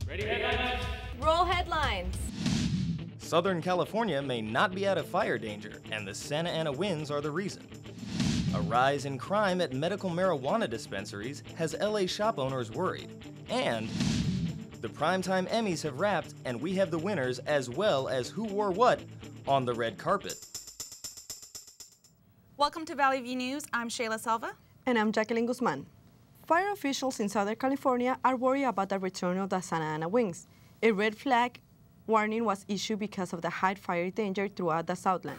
Ready, headlines? Roll headlines. Southern California may not be out of fire danger, and the Santa Ana winds are the reason. A rise in crime at medical marijuana dispensaries has LA shop owners worried. And the Primetime Emmys have wrapped, and we have the winners as well as who wore what on the red carpet. Welcome to Valley View News. I'm Shayla Salva. And I'm Jacqueline Guzman. Fire officials in Southern California are worried about the return of the Santa Ana winds. A red flag warning was issued because of the high fire danger throughout the Southland.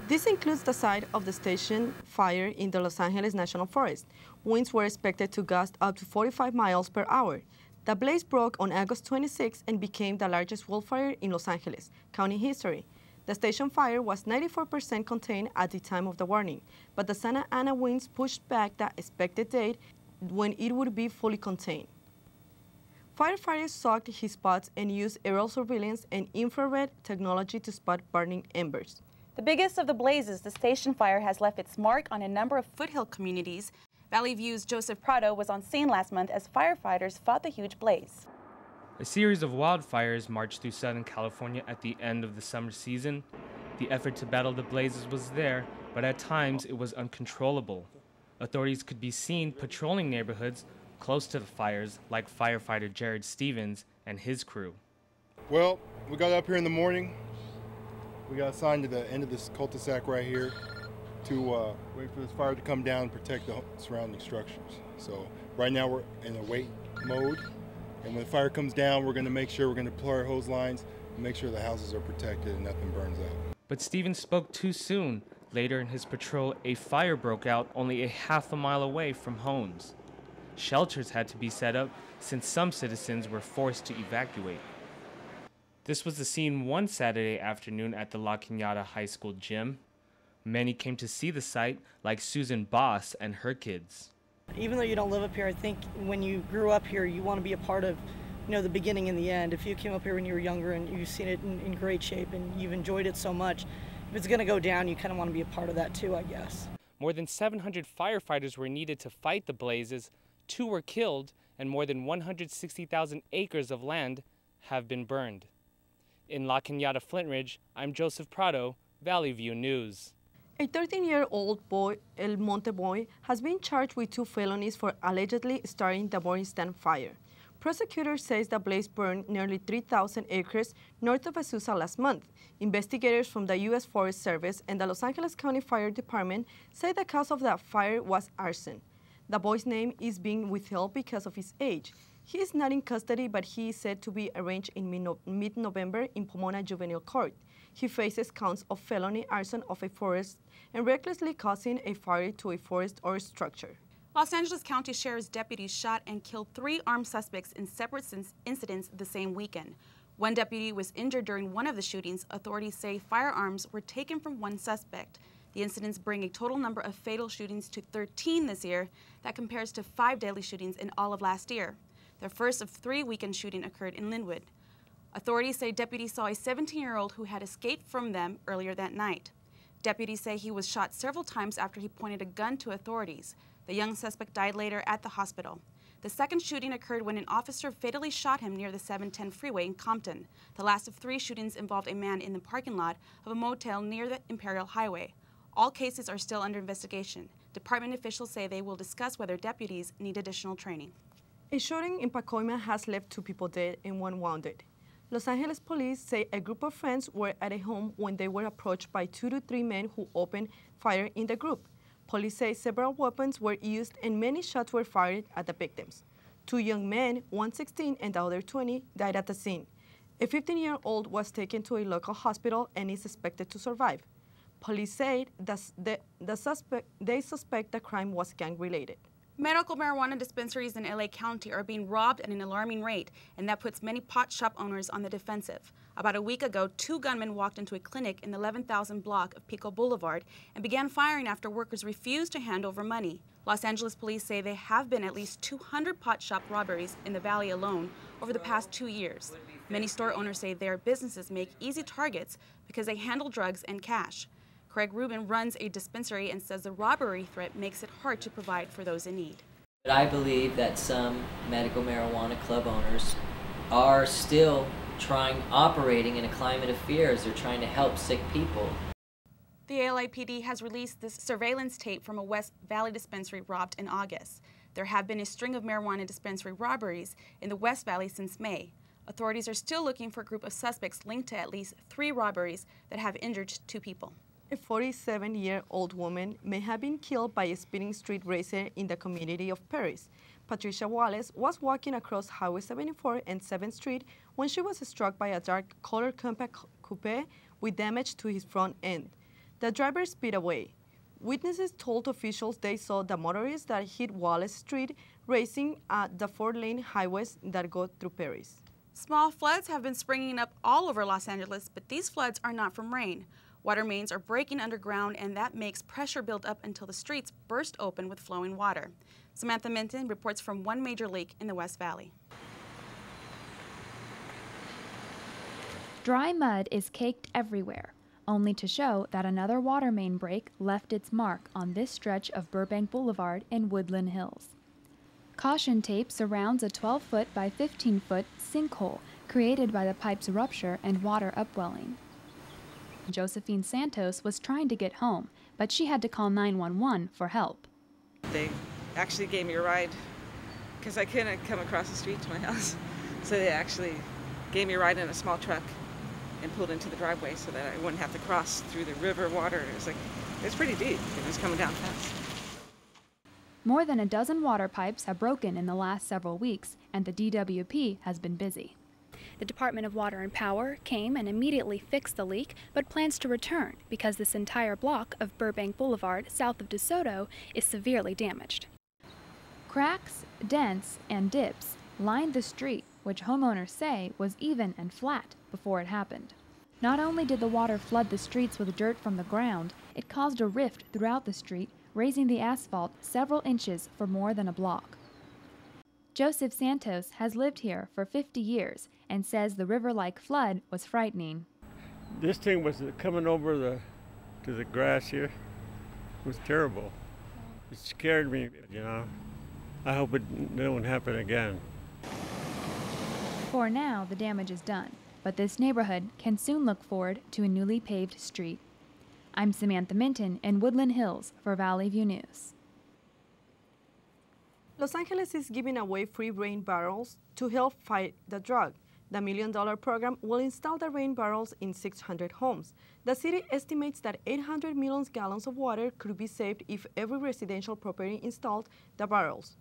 This includes the site of the station fire in the Los Angeles National Forest. Winds were expected to gust up to 45 miles per hour. The blaze broke on August 26 and became the largest wildfire in Los Angeles County history. The station fire was 94% contained at the time of the warning, but the Santa Ana winds pushed back the expected date when it would be fully contained. Firefighters soaked his spots and used aerial surveillance and infrared technology to spot burning embers. The biggest of the blazes, the station fire, has left its mark on a number of foothill communities. Valley View's Joseph Prado was on scene last month as firefighters fought the huge blaze. A series of wildfires marched through Southern California at the end of the summer season. The effort to battle the blazes was there, but at times it was uncontrollable. Authorities could be seen patrolling neighborhoods close to the fires, like firefighter Jared Stevens and his crew. Well, we got up here in the morning. We got assigned to the end of this cul-de-sac right here to wait for this fire to come down and protect the surrounding structures. So right now we're in a wait mode. And when the fire comes down, we're going to make sure we're going to deploy our hose lines and make sure the houses are protected and nothing burns out. But Stevens spoke too soon. Later in his patrol, a fire broke out only a half a mile away from homes. Shelters had to be set up since some citizens were forced to evacuate. This was the scene one Saturday afternoon at the La Cañada High School gym. Many came to see the site, like Susan Boss and her kids. Even though you don't live up here, I think when you grew up here, you want to be a part of, the beginning and the end. If you came up here when you were younger and you've seen it in great shape and you've enjoyed it so much, if it's going to go down, you kind of want to be a part of that too, I guess. More than 700 firefighters were needed to fight the blazes. 2 were killed, and more than 160,000 acres of land have been burned. In La Cañada, Flint Ridge, I'm Joseph Prado, Valley View News. A 13-year-old boy, El Monte boy, has been charged with 2 felonies for allegedly starting the Morris Stand fire. Prosecutors say the blaze burned nearly 3,000 acres north of Azusa last month. Investigators from the U.S. Forest Service and the Los Angeles County Fire Department say the cause of the fire was arson. The boy's name is being withheld because of his age. He is not in custody, but he is said to be arraigned in mid-November in Pomona Juvenile Court. He faces counts of felony arson of a forest and recklessly causing a fire to a forest or structure. Los Angeles County Sheriff's deputies shot and killed 3 armed suspects in separate incidents the same weekend. One deputy was injured during one of the shootings. Authorities say firearms were taken from one suspect. The incidents bring a total number of fatal shootings to 13 this year. That compares to 5 deadly shootings in all of last year. The first of 3 weekend shootings occurred in Linwood. Authorities say deputies saw a 17-year-old who had escaped from them earlier that night. Deputies say he was shot several times after he pointed a gun to authorities. The young suspect died later at the hospital. The second shooting occurred when an officer fatally shot him near the 710 freeway in Compton. The last of 3 shootings involved a man in the parking lot of a motel near the Imperial Highway. All cases are still under investigation. Department officials say they will discuss whether deputies need additional training. A shooting in Pacoima has left 2 people dead and 1 wounded. Los Angeles police say a group of friends were at a home when they were approached by 2 to 3 men who opened fire in the group. Police say several weapons were used and many shots were fired at the victims. 2 young men, one 16 and the other 20, died at the scene. A 15-year-old was taken to a local hospital and is expected to survive. Police say they suspect the crime was gang-related. Medical marijuana dispensaries in LA County are being robbed at an alarming rate, and that puts many pot shop owners on the defensive. About a week ago, 2 gunmen walked into a clinic in the 11,000 block of Pico Boulevard and began firing after workers refused to hand over money. Los Angeles police say there have been at least 200 pot shop robberies in the valley alone over the past 2 years. Many store owners say their businesses make easy targets because they handle drugs and cash. Craig Rubin runs a dispensary and says the robbery threat makes it hard to provide for those in need. But I believe that some medical marijuana club owners are still operating in a climate of fear as they're trying to help sick people. The LAPD has released this surveillance tape from a West Valley dispensary robbed in August. There have been a string of marijuana dispensary robberies in the West Valley since May. Authorities are still looking for a group of suspects linked to at least 3 robberies that have injured 2 people. A 47-year-old woman may have been killed by a speeding street racer in the community of Paris. Patricia Wallace was walking across Highway 74 and 7th Street when she was struck by a dark-colored compact coupe with damage to his front end. The driver sped away. Witnesses told officials they saw the motorist that hit Wallace Street racing at the 4-lane highways that go through Paris. Small floods have been springing up all over Los Angeles, but these floods are not from rain. Water mains are breaking underground, and that makes pressure build up until the streets burst open with flowing water. Samantha Minton reports from one major leak in the West Valley. Dry mud is caked everywhere, only to show that another water main break left its mark on this stretch of Burbank Boulevard in Woodland Hills. Caution tape surrounds a 12-foot by 15-foot sinkhole created by the pipe's rupture and water upwelling. Josephine Santos was trying to get home, but she had to call 911 for help. They actually gave me a ride because I couldn't come across the street to my house. So they actually gave me a ride in a small truck and pulled into the driveway so that I wouldn't have to cross through the river water. It's pretty deep. It was coming down fast. More than a dozen water pipes have broken in the last several weeks, and the DWP has been busy. The Department of Water and Power came and immediately fixed the leak, but plans to return because this entire block of Burbank Boulevard south of DeSoto is severely damaged. Cracks, dents, and dips lined the street, which homeowners say was even and flat before it happened. Not only did the water flood the streets with dirt from the ground, it caused a rift throughout the street, raising the asphalt several inches for more than a block. Joseph Santos has lived here for 50 years and says the river-like flood was frightening. This thing was coming over to the grass here. It was terrible. It scared me, you know. I hope it won't happen again. For now, the damage is done, but this neighborhood can soon look forward to a newly paved street. I'm Samantha Minton in Woodland Hills for Valley View News. Los Angeles is giving away free rain barrels to help fight the drought. The $1 million program will install the rain barrels in 600 homes. The city estimates that 800 million gallons of water could be saved if every residential property installed the barrels.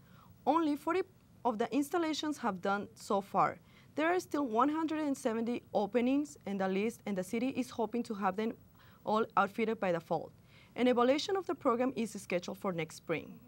Only 40 of the installations have done so far. There are still 170 openings in the list, and the city is hoping to have them all outfitted by the fall. An evaluation of the program is scheduled for next spring.